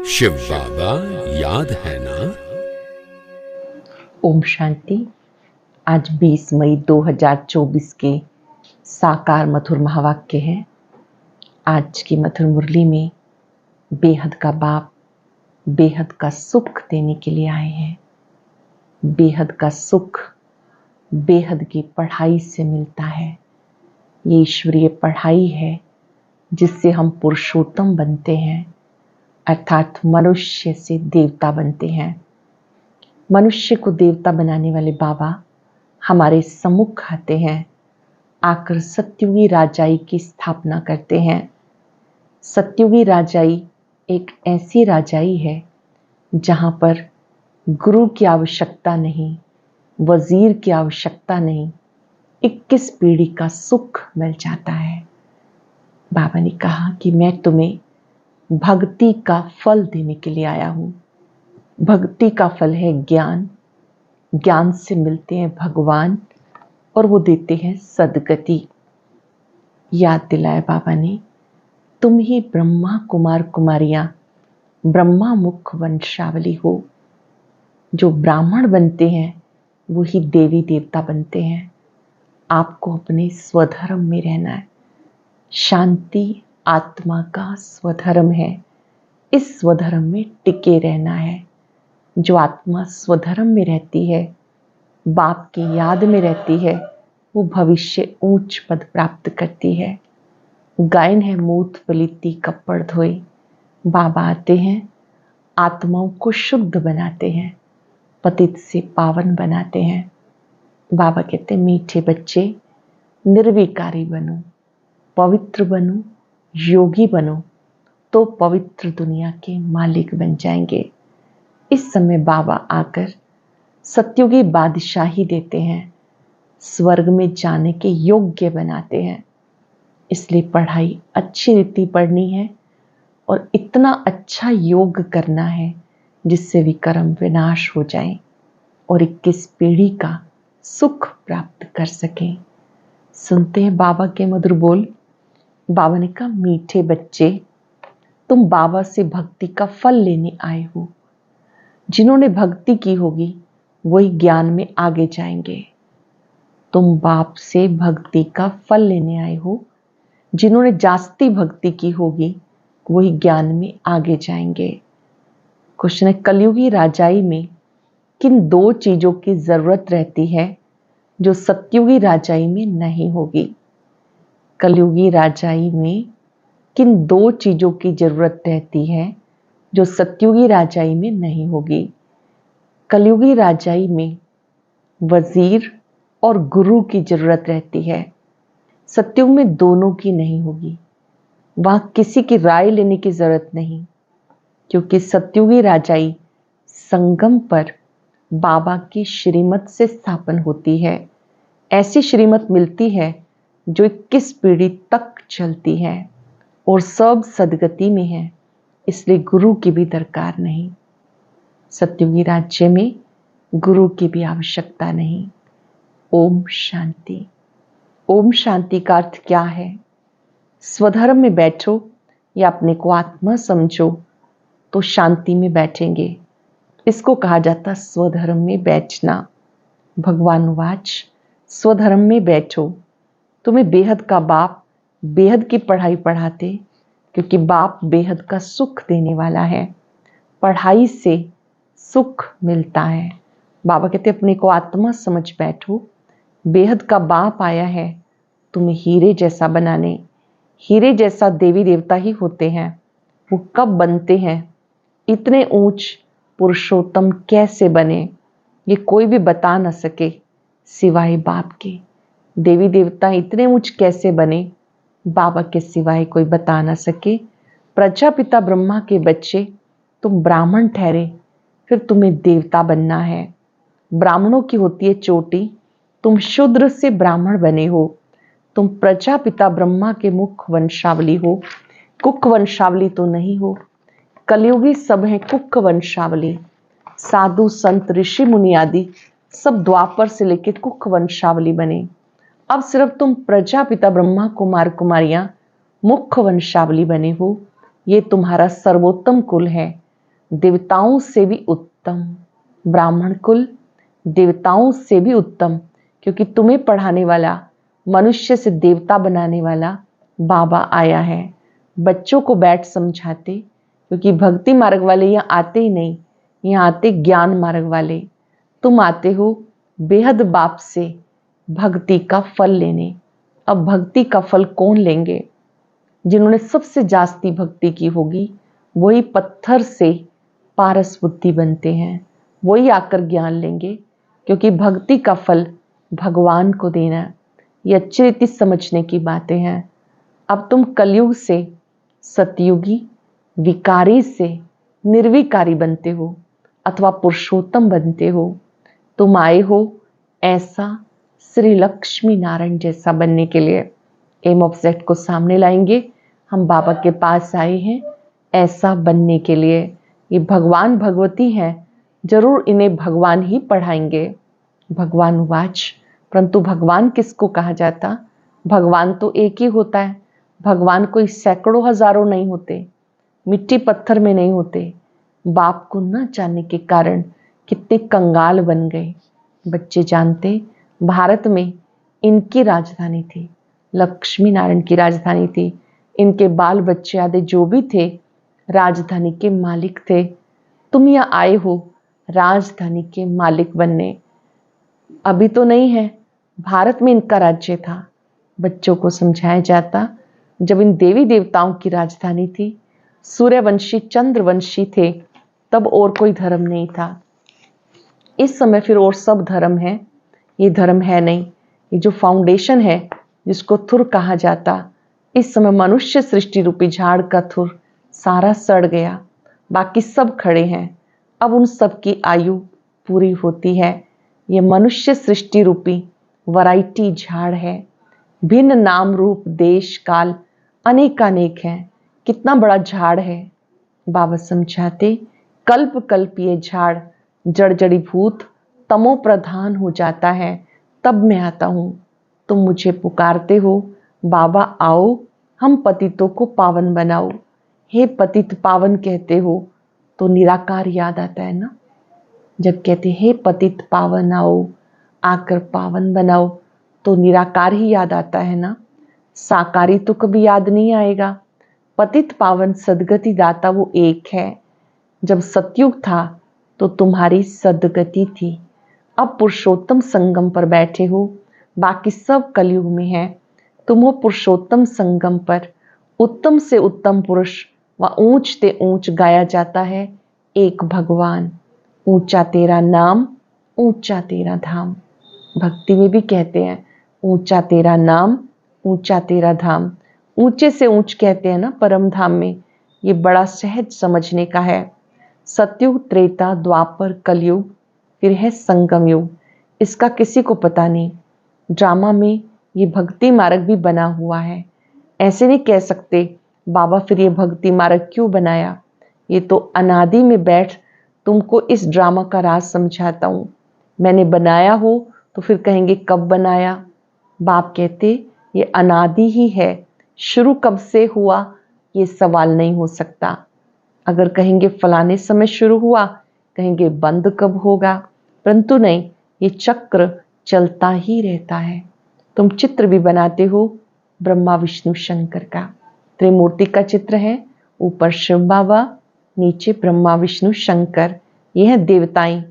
शिव बाबा याद है ना। ओम शांति। आज 20 मई 2024 के साकार मधुर महावाक्य है। आज की मधुर मुरली में बेहद का बाप बेहद का सुख देने के लिए आए हैं। बेहद का सुख बेहद की पढ़ाई से मिलता है। ये ईश्वरीय पढ़ाई है जिससे हम पुरुषोत्तम बनते हैं, अर्थात मनुष्य से देवता बनते हैं। मनुष्य को देवता बनाने वाले बाबा हमारे सम्मुख आते हैं, आकर सत्युगी राजाई की स्थापना करते हैं। सत्युगी राजाई एक ऐसी राजाई है जहाँ पर गुरु की आवश्यकता नहीं, वजीर की आवश्यकता नहीं, 21 पीढ़ी का सुख मिल जाता है। बाबा ने कहा कि मैं तुम्हें भक्ति का फल देने के लिए आया हूँ। भक्ति का फल है ज्ञान। ज्ञान से मिलते हैं भगवान और वो देते हैं सद्गति। याद दिलाया बाबा ने, तुम ही ब्रह्मा कुमार कुमारियां ब्रह्मा मुख वंशावली हो। जो ब्राह्मण बनते हैं वो ही देवी देवता बनते हैं। आपको अपने स्वधर्म में रहना है। शांति आत्मा का स्वधर्म है। इस स्वधर्म में टिके रहना है। जो आत्मा स्वधर्म में रहती है, बाप की याद में रहती है, वो भविष्य ऊंच पद प्राप्त करती है। गायन है मूत पलीती कपड़ धोए। बाबा आते हैं, आत्माओं को शुद्ध बनाते हैं, पतित से पावन बनाते हैं। बाबा कहते हैं, मीठे बच्चे निर्विकारी बनो, पवित्र बनो, योगी बनो, तो पवित्र दुनिया के मालिक बन जाएंगे। इस समय बाबा आकर सत्युगी बादशाही देते हैं, स्वर्ग में जाने के योग्य बनाते हैं। इसलिए पढ़ाई अच्छी रीति पढ़नी है और इतना अच्छा योग करना है जिससे विकर्म विनाश हो जाए और 21 पीढ़ी का सुख प्राप्त कर सकें। सुनते हैं बाबा के मधुर बोल। बाबा ने कहा, मीठे बच्चे, तुम बाबा से भक्ति का फल लेने आए हो। जिन्होंने भक्ति की होगी वही ज्ञान में आगे जाएंगे। तुम बाप से भक्ति का फल लेने आए हो। जिन्होंने जास्ती भक्ति की होगी वही ज्ञान में आगे जाएंगे। कृष्ण ने कलयुगी राजाई में किन 2 चीजों की जरूरत रहती है जो सत्युगी राजाई में नहीं होगी। कलयुगी राजाई में किन 2 चीजों की जरूरत रहती है जो सत्युगी राजाई में नहीं होगी। कलयुगी राजाई में वजीर और गुरु की जरूरत रहती है। सत्युग में दोनों की नहीं होगी। वहां किसी की राय लेने की जरूरत नहीं, क्योंकि सत्युगी राजाई संगम पर बाबा की श्रीमत से स्थापन होती है। ऐसी श्रीमत मिलती है जो 21 पीढ़ी तक चलती है और सब सदगति में है। इसलिए गुरु की भी दरकार नहीं। सत्युगी राज्य में गुरु की भी आवश्यकता नहीं। ओम शांति। ओम शांति का अर्थ क्या है? स्वधर्म में बैठो या अपने को आत्मा समझो तो शांति में बैठेंगे। इसको कहा जाता स्वधर्म में बैठना। भगवान वाच, स्वधर्म में बैठो। तुम्हें बेहद का बाप बेहद की पढ़ाई पढ़ाते, क्योंकि बाप बेहद का सुख देने वाला है। पढ़ाई से सुख मिलता है। बाबा कहते अपने को आत्मा समझ बैठो। बेहद का बाप आया है तुम्हें हीरे जैसा बनाने। हीरे जैसा देवी देवता ही होते हैं। वो कब बनते हैं? इतने ऊंच पुरुषोत्तम कैसे बने, ये कोई भी बता न सके सिवाय बाप के। देवी देवता इतने ऊंच कैसे बने, बाबा के सिवाय कोई बता न सके। प्रजापिता ब्रह्मा के बच्चे, तुम ब्राह्मण ठहरे, फिर तुम्हें देवता बनना है। ब्राह्मणों की होती है चोटी, तुम शूद्र से ब्राह्मण बने हो। तुम प्रजापिता ब्रह्मा के मुख वंशावली हो, कुक वंशावली तो नहीं हो। कलयुगी सब है कुक वंशावली। साधु संत ऋषि मुनि आदि सब द्वापर से लेकर कुक वंशावली बने। अब सिर्फ तुम प्रजापिता ब्रह्मा कुमार कुमारियां मुख्य वंशावली बने हो। ये तुम्हारा सर्वोत्तम कुल है। देवताओं से भी उत्तम, ब्राह्मण कुल देवताओं से भी उत्तम, क्योंकि तुम्हें पढ़ाने वाला, मनुष्य से देवता बनाने वाला बाबा आया है। बच्चों को बैठ समझाते, क्योंकि भक्ति मार्ग वाले यहाँ आते ही नहीं, यहाँ आते ज्ञान मार्ग वाले। तुम आते हो बेहद बाप से भक्ति का फल लेने। अब भक्ति का फल कौन लेंगे? जिन्होंने सबसे जास्ती भक्ति की होगी वही पत्थर से पारस बुद्धि बनते हैं, वही आकर ज्ञान लेंगे, क्योंकि भक्ति का फल भगवान को देना। ये अच्छी रीति समझने की बातें हैं। अब तुम कलयुग से सतयुगी, विकारी से निर्विकारी बनते हो अथवा पुरुषोत्तम बनते हो। तुम आए हो ऐसा श्री लक्ष्मी नारायण जैसा बनने के लिए। एम ऑब्जेक्ट को सामने लाएंगे। हम बाबा के पास आए हैं ऐसा बनने के लिए। ये भगवान भगवती हैं, जरूर इन्हें भगवान ही पढ़ाएंगे। भगवान उवाच, परंतु भगवान किसको कहा जाता? भगवान तो एक ही होता है। भगवान कोई सैकड़ों हजारों नहीं होते, मिट्टी पत्थर में नहीं होते। बाप को न जानने के कारण कितने कंगाल बन गए। बच्चे जानते, भारत में इनकी राजधानी थी, लक्ष्मी नारायण की राजधानी थी। इनके बाल बच्चे आदि जो भी थे राजधानी के मालिक थे। तुम यहाँ आए हो राजधानी के मालिक बनने। अभी तो नहीं है, भारत में इनका राज्य था। बच्चों को समझाया जाता, जब इन देवी देवताओं की राजधानी थी, सूर्यवंशी चंद्रवंशी थे, तब और कोई धर्म नहीं था। इस समय फिर और सब धर्म है, ये धर्म है नहीं। ये जो फाउंडेशन है जिसको थुर कहा जाता, इस समय मनुष्य सृष्टि रूपी झाड़ का थुर सारा सड़ गया, बाकी सब खड़े हैं। अब उन सब की आयु पूरी होती है। ये मनुष्य सृष्टि रूपी वैरायटी झाड़ है। भिन्न नाम रूप देश काल अनेकानेक हैं। कितना बड़ा झाड़ है। बाबा समझाते, कल्प कल्प ये झाड़ जड़ जड़ीभूत तमो प्रधान हो जाता है, तब मैं आता हूँ। तुम मुझे पुकारते हो, बाबा आओ हम पतितों को पावन बनाओ। हे पतित पावन कहते हो तो निराकार याद आता है ना। जब कहते हे पतित पावन आओ, आकर पावन बनाओ, तो निराकार ही याद आता है ना। साकारी तो कभी याद नहीं आएगा। पतित पावन सदगति दाता वो एक है। जब सतयुग था तो तुम्हारी सदगति थी। अब पुरुषोत्तम संगम पर बैठे हो, बाकी सब कलयुग में है। तुम हो पुरुषोत्तम संगम पर। उत्तम से उत्तम पुरुष व ऊंच ते ऊंच गाया जाता है एक भगवान। ऊंचा तेरा नाम, ऊंचा तेरा धाम। भक्ति में भी कहते हैं ऊंचा तेरा नाम, ऊंचा तेरा धाम। ऊंचे से ऊंच कहते हैं ना परम धाम में। ये बड़ा सहज समझने का है। सतयुग, त्रेता, द्वापर, कलयुग, फिर है संगम युग। इसका किसी को पता नहीं। ड्रामा में ये भक्ति मार्ग भी बना हुआ है। ऐसे नहीं कह सकते बाबा फिर ये भक्ति मार्ग क्यों बनाया। ये तो अनादि में बैठ तुमको इस ड्रामा का राज समझाता हूं। मैंने बनाया हो तो फिर कहेंगे कब बनाया। बाप कहते ये अनादि ही है। शुरू कब से हुआ ये सवाल नहीं हो सकता। अगर कहेंगे फलाने समय शुरू हुआ, कहेंगे बंद कब होगा, परंतु नहीं, ये चक्र चलता ही रहता है। तुम चित्र भी बनाते हो ब्रह्मा विष्णु शंकर का। त्रिमूर्ति का चित्र है, ऊपर शिव बाबा, नीचे ब्रह्मा विष्णु शंकर। ये है देवताएं।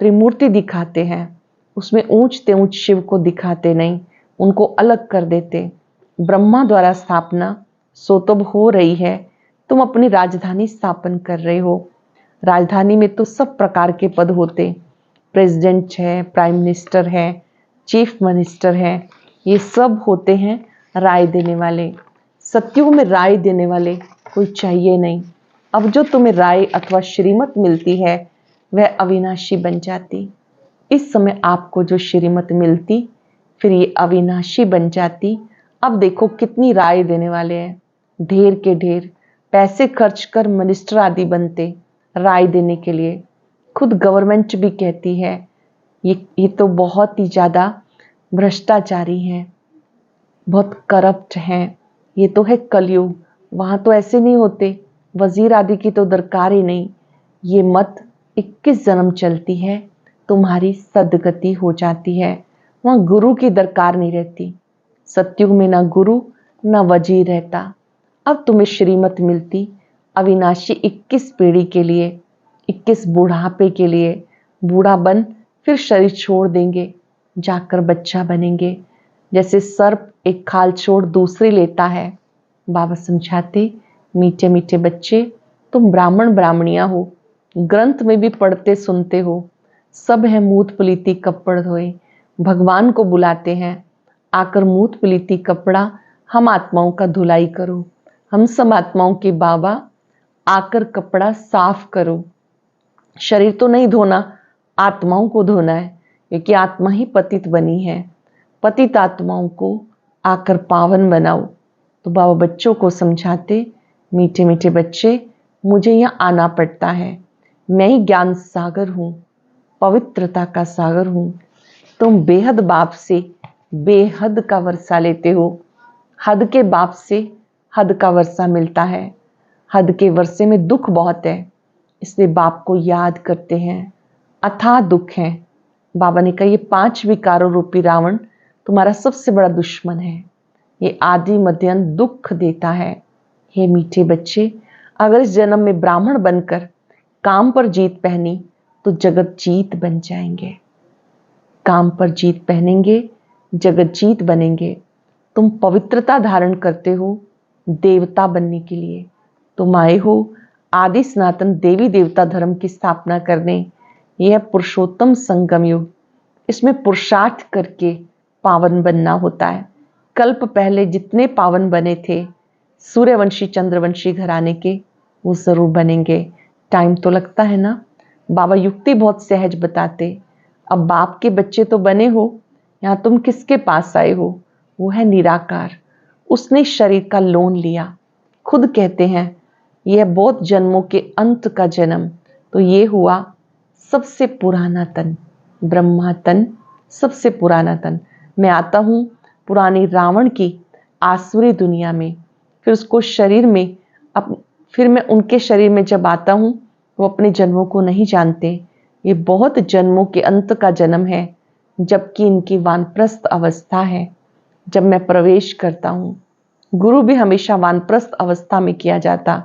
त्रिमूर्ति दिखाते हैं, उसमें ऊंचते ऊंच शिव को दिखाते नहीं, उनको अलग कर देते। ब्रह्मा द्वारा स्थापना सो तो हो रही है, तुम अपनी राजधानी स्थापन कर रहे हो। राजधानी में तो सब प्रकार के पद होते, प्रेसिडेंट है, प्राइम मिनिस्टर है, चीफ मिनिस्टर है, ये सब होते हैं राय देने वाले। सतयुग में राय देने वाले कोई चाहिए नहीं। अब जो तुम्हें राय अथवा श्रीमत मिलती है वह अविनाशी बन जाती। इस समय आपको जो श्रीमत मिलती फिर ये अविनाशी बन जाती। अब देखो कितनी राय देने वाले हैं, ढेर के ढेर पैसे खर्च कर मिनिस्टर आदि बनते राय देने के लिए। खुद गवर्नमेंट भी कहती है ये तो बहुत ही ज़्यादा भ्रष्टाचारी हैं, बहुत करप्ट हैं। ये तो है कलयुग, वहाँ तो ऐसे नहीं होते, वजीर आदि की तो दरकार ही नहीं। ये मत 21 जन्म चलती है, तुम्हारी सदगति हो जाती है। वहाँ गुरु की दरकार नहीं रहती। सतयुग में ना गुरु ना वजीर रहता। अब तुम्हें श्रीमत मिलती अविनाशी 21 पीढ़ी के लिए, 21 बुढ़ापे के लिए। बूढ़ा बन फिर शरीर छोड़ देंगे, जाकर बच्चा बनेंगे। जैसे सर्प एक खाल छोड़ दूसरी लेता है। बाबा समझाते, मीठे मीठे बच्चे, तुम ब्राह्मण ब्राह्मणियां हो, ग्रंथ में भी पढ़ते सुनते हो, सब है मूत पलीती कपड़ धोए। भगवान को बुलाते हैं, आकर मूत पलीती कपड़ा हम आत्माओं का धुलाई करो। हम सब आत्माओं के बाबा आकर कपड़ा साफ करो। शरीर तो नहीं धोना, आत्माओं को धोना है, क्योंकि आत्मा ही पतित बनी है। पतित आत्माओं को आकर पावन बनाओ। तो बाबा बच्चों को समझाते, मीठे मीठे बच्चे, मुझे यहाँ आना पड़ता है। मैं ही ज्ञान सागर हूँ, पवित्रता का सागर हूँ। तुम बेहद बाप से बेहद का वर्षा लेते हो। हद के बाप से हद का वर्षा मिलता है। हद के वर्षे में दुख बहुत है, इसलिए बाप को याद करते हैं। अथाह दुख है। बाबा ने कहा, ये 5 विकारों रूपी रावण तुम्हारा सबसे बड़ा दुश्मन है। ये आदि मध्य अंत दुख देता है। हे मीठे बच्चे, अगर इस जन्म में ब्राह्मण बनकर काम पर जीत पहनी तो जगत जीत बन जाएंगे। काम पर जीत पहनेंगे, जगत जीत बनेंगे। तुम पवित्रता धारण करते हो देवता बनने के लिए। तुम आए हो आदि सनातन देवी देवता धर्म की स्थापना करने। यह पुरुषोत्तम संगम युग, इसमें पुरुषार्थ करके पावन बनना होता है। कल्प पहले जितने पावन बने थे सूर्यवंशी चंद्रवंशी घराने के, वो जरूर बनेंगे। टाइम तो लगता है ना। बाबा युक्ति बहुत सहज बताते। अब बाप के बच्चे तो बने हो, यहाँ तुम किसके पास आए हो? वो है निराकार। उसने शरीर का लोन लिया। खुद कहते हैं, यह बहुत जन्मों के अंत का जन्म, तो ये हुआ सबसे पुराना तन, ब्रह्मा तन, सबसे पुराना तन। मैं आता हूँ पुरानी रावण की आसुरी दुनिया में, फिर उसको शरीर में फिर मैं उनके शरीर में जब आता हूँ, वो अपने जन्मों को नहीं जानते। ये बहुत जन्मों के अंत का जन्म है, जबकि इनकी वानप्रस्थ अवस्था है। जब मैं प्रवेश करता हूँ, गुरु भी हमेशा वानप्रस्थ अवस्था में किया जाता।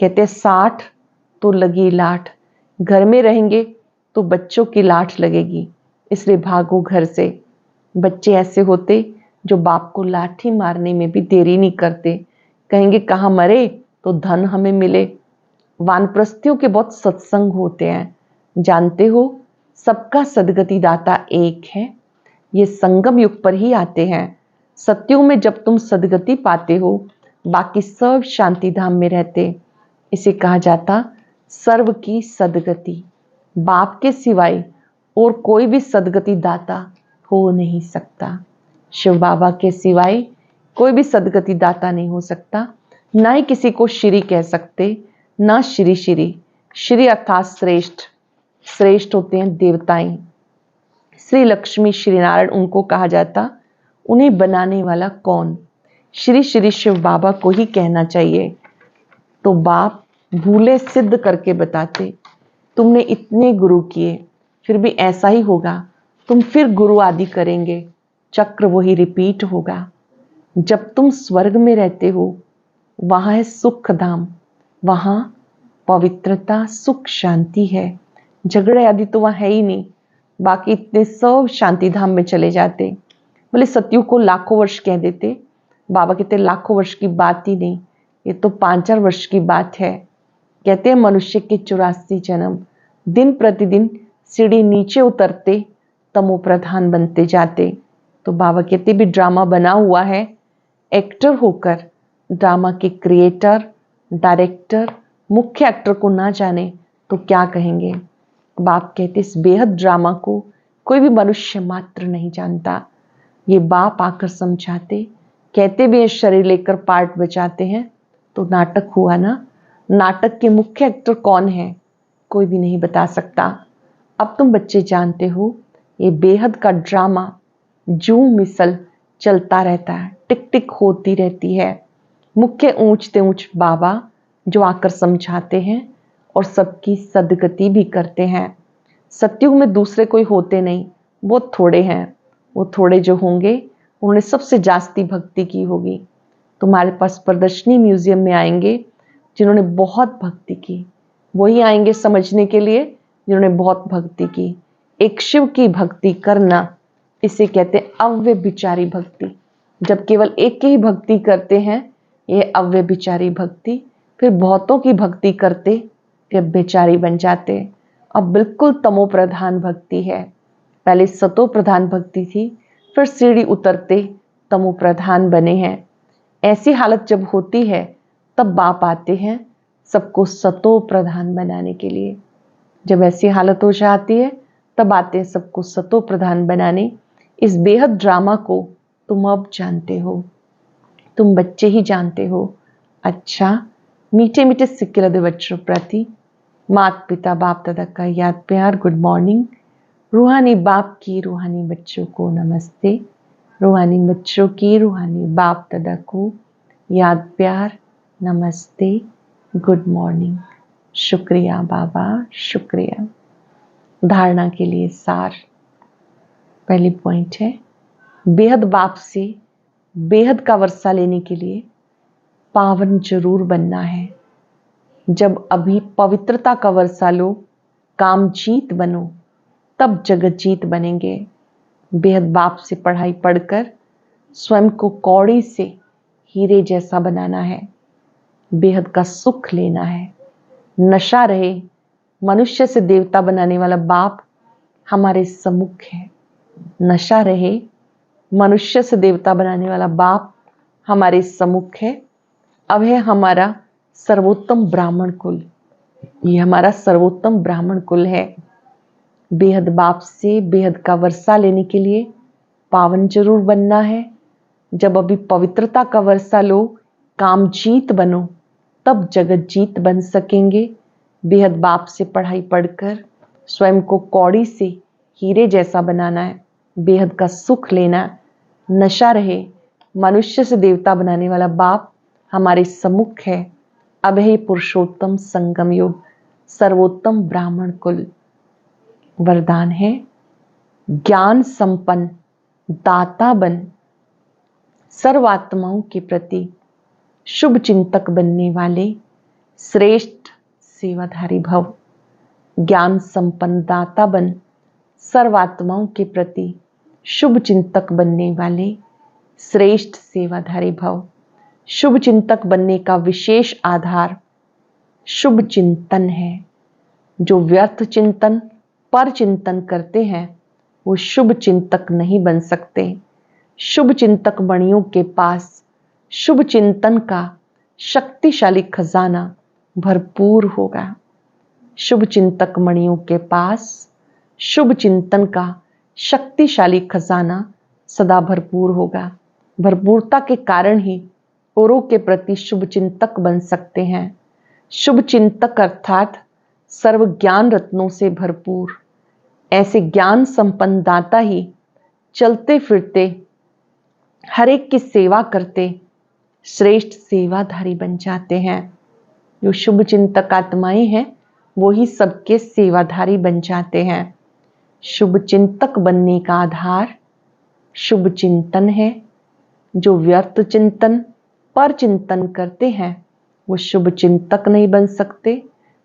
कहते 60 तो लगी लाठ, घर में रहेंगे तो बच्चों की लाठ लगेगी, इसलिए भागो घर से। बच्चे ऐसे होते जो बाप को लाठी मारने में भी देरी नहीं करते। कहेंगे कहाँ मरे तो धन हमें मिले। वानप्रस्थियों के बहुत सत्संग होते हैं, जानते हो। सबका सदगति दाता एक है। ये संगम युग पर ही आते हैं। सत्युग में जब तुम सदगति पाते हो, बाकी सब शांति धाम में रहते। इसे कहा जाता सर्व की सदगति। बाप के सिवाय और कोई भी सदगति दाता हो नहीं सकता। शिव बाबा के सिवाय कोई भी सदगति दाता नहीं हो सकता। ना ही किसी को श्री कह सकते, ना श्री श्री। श्री अर्थात श्रेष्ठ। श्रेष्ठ होते हैं देवताएं। श्री लक्ष्मी श्री नारायण उनको कहा जाता। उन्हें बनाने वाला कौन? श्री श्री शिव बाबा को ही कहना चाहिए। तो बाप भूले सिद्ध करके बताते, तुमने इतने गुरु किए, फिर भी ऐसा ही होगा। तुम फिर गुरु आदि करेंगे, चक्र वही रिपीट होगा। जब तुम स्वर्ग में रहते हो, वहां है सुख धाम, वहां पवित्रता सुख शांति है। झगड़े आदि तो वहां है ही नहीं। बाकी इतने सब शांति धाम में चले जाते। बोले सतयुग को लाखों वर्ष कह देते, बाबा कहते लाखों वर्ष की बात ही नहीं, ये तो 5-4 वर्ष की बात है। कहते हैं मनुष्य के 84 जन्म, दिन प्रतिदिन सीढ़ी नीचे उतरते, तमो प्रधान बनते जाते। तो बाबा कहते भी ड्रामा बना हुआ है। एक्टर होकर ड्रामा के क्रिएटर, डायरेक्टर, मुख्य एक्टर को ना जाने तो क्या कहेंगे? बाप कहते इस बेहद ड्रामा को कोई भी मनुष्य मात्र नहीं जानता। ये बाप आकर समझाते। कहते भी शरीर लेकर पार्ट बचाते हैं, तो नाटक हुआ ना। नाटक के मुख्य एक्टर कौन है? कोई भी नहीं बता सकता। अब तुम बच्चे जानते हो, ये बेहद का ड्रामा जू मिसल चलता रहता है, टिक टिक होती रहती है। मुख्य ऊंचते ऊंच बाबा जो आकर समझाते हैं, और सबकी सदगति भी करते हैं। सतयुग में दूसरे कोई होते नहीं, बहुत थोड़े हैं। वो थोड़े जो होंगे उन्होंने सबसे जास्ती भक्ति की होगी। तुम्हारे पास प्रदर्शनी म्यूजियम में आएंगे जिन्होंने बहुत भक्ति की, वही आएंगे समझने के लिए जिन्होंने बहुत भक्ति की। एक शिव की भक्ति करना, इसे कहते हैं अव्यभिचारी भक्ति। जब केवल एक की ही भक्ति करते हैं ये अव्यभिचारी भक्ति, फिर बहुतों की भक्ति करते व्यभिचारी बन जाते। अब बिल्कुल तमो प्रधान भक्ति है। पहले सतो प्रधान भक्ति थी, फिर सीढ़ी उतरते तमो प्रधान बने हैं। ऐसी हालत जब होती है तब बाप आते हैं सबको सतो प्रधान बनाने के लिए। जब ऐसी हालत हो जाती है तब आते हैं सबको सतो प्रधान बनाने। इस बेहद ड्रामा को तुम अब जानते हो, तुम बच्चे ही जानते हो। अच्छा, मीठे मीठे सिक्के लदे बच्चों प्रति माता पिता बाप दादा का याद प्यार गुड मॉर्निंग। रूहानी बाप की रूहानी बच्चों को नमस्ते। रूहानी बच्चों की रूहानी बाप दादा को याद प्यार नमस्ते गुड मॉर्निंग। शुक्रिया बाबा, शुक्रिया। धारणा के लिए सार। पहली पॉइंट है, बेहद बाप से बेहद का वर्षा लेने के लिए पावन जरूर बनना है। जब अभी पवित्रता का वर्षा लो, काम जीत बनो, तब जगत जीत बनेंगे। बेहद बाप से पढ़ाई पढ़कर स्वयं को कौड़ी से हीरे जैसा बनाना है। बेहद का सुख लेना है। नशा रहे, मनुष्य से देवता बनाने वाला बाप हमारे सम्मुख है। नशा रहे, मनुष्य से देवता बनाने वाला बाप हमारे सम्मुख है। अब है हमारा सर्वोत्तम ब्राह्मण कुल, ये हमारा सर्वोत्तम ब्राह्मण कुल है। बेहद बाप से बेहद का वर्षा लेने के लिए पावन जरूर बनना है। जब अभी पवित्रता का वर्षा लो, काम जीत बनो, तब जगत जीत बन सकेंगे। बेहद बाप से पढ़ाई पढ़कर स्वयं को कौड़ी से हीरे जैसा बनाना है। बेहद का सुख लेना, नशा रहे, मनुष्य से देवता बनाने वाला बाप हमारे सम्मुख है। अब है पुरुषोत्तम संगम युग, सर्वोत्तम ब्राह्मण कुल। वरदान है, ज्ञान संपन्न दाता बन, सर्वात्माओं के प्रति शुभ चिंतक बनने वाले श्रेष्ठ सेवाधारी भव। ज्ञान संपन्न दाता बन, सर्वात्माओं के प्रति शुभ चिंतक बनने वाले श्रेष्ठ सेवाधारी भव। शुभ चिंतक बनने का विशेष आधार शुभ चिंतन है। जो व्यर्थ चिंतन पर चिंतन करते हैं वो शुभ चिंतक नहीं बन सकते। शुभ चिंतक मणियों के पास शुभ चिंतन का शक्तिशाली खजाना भरपूर होगा। शुभ चिंतक मणियों के पास शुभ चिंतन का शक्तिशाली खजाना सदा भरपूर होगा। भरपूरता के कारण ही औरों के प्रति शुभ चिंतक बन सकते हैं। शुभ चिंतक अर्थात सर्व ज्ञान रत्नों से भरपूर। ऐसे ज्ञान संपन्न दाता ही चलते फिरते हर एक की सेवा करते श्रेष्ठ सेवाधारी बन जाते हैं। जो शुभ चिंतक आत्माएं हैं वो ही सबके सेवाधारी बन जाते हैं। शुभ चिंतक बनने का आधार शुभ चिंतन है। जो व्यर्थ चिंतन पर चिंतन करते हैं वो शुभ चिंतक नहीं बन सकते।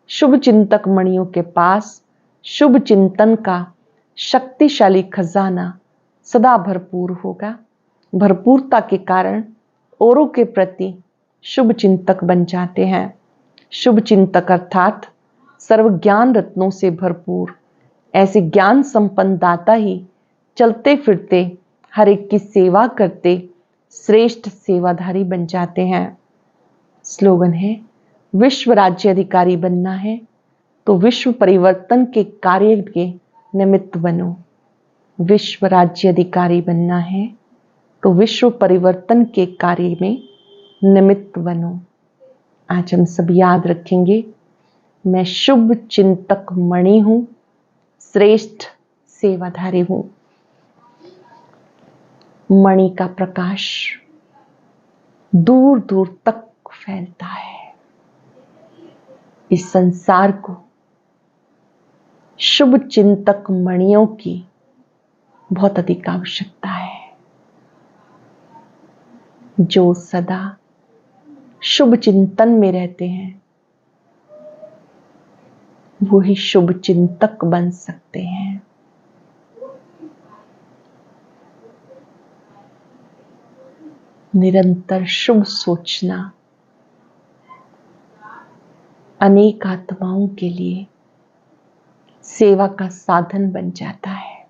शुभ चिंतक मणियों के पास शुभ चिंतन का शक्तिशाली खजाना सदा भरपूर होगा। भरपूरता के कारण औरों के प्रति शुभ चिंतक बन जाते हैं। शुभ चिंतक अर्थात सर्व ज्ञान रत्नों से भरपूर। ऐसे ज्ञान संपन्न दाता ही चलते फिरते हर एक की सेवा करते श्रेष्ठ सेवाधारी बन जाते हैं। स्लोगन है, विश्व राज्य अधिकारी बनना है तो विश्व परिवर्तन के कार्य के निमित्त बनो। विश्व राज्य अधिकारी बनना है तो विश्व परिवर्तन के कार्य में निमित्त बनो। आज हम सब याद रखेंगे, मैं शुभ चिंतक मणि हूं, श्रेष्ठ सेवाधारी हूं। मणि का प्रकाश दूर दूर तक फैलता है। इस संसार को शुभ चिंतक मणियों की बहुत अधिक आवश्यकता है, जो सदा शुभ चिंतन में रहते हैं वो ही शुभ चिंतक बन सकते हैं। निरंतर शुभ सोचना अनेक आत्माओं के लिए सेवा का साधन बन जाता है।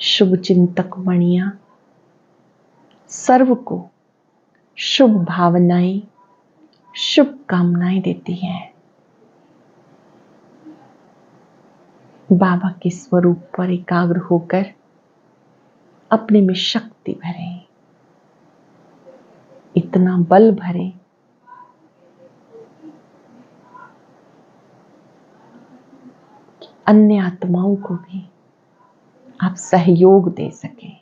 शुभ चिंतक मणियां सर्व को शुभ भावनाएं, शुभ कामनाएं देती हैं। बाबा के स्वरूप पर एकाग्र होकर अपने में शक्ति भरें, इतना बल भरें कि अन्य आत्माओं को भी आप सहयोग दे सकें,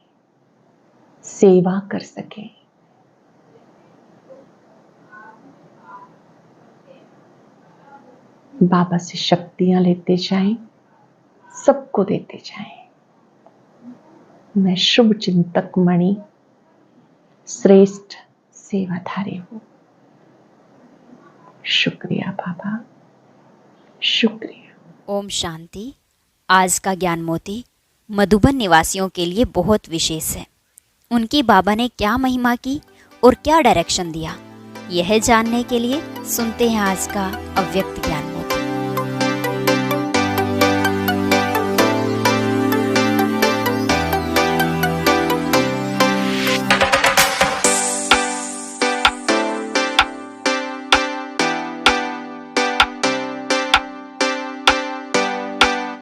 सेवा कर सकें। बाबा से शक्तियां लेते जाएं, सबको देते जाएं। मैं शुभ चिंतक मणि श्रेष्ठ सेवाधारी हूं। शुक्रिया बाबा, शुक्रिया। ओम शांति। आज का ज्ञान मोती मधुबन निवासियों के लिए बहुत विशेष है। उनकी बाबा ने क्या महिमा की और क्या डायरेक्शन दिया, यह जानने के लिए सुनते हैं आज का अव्यक्त ज्ञान।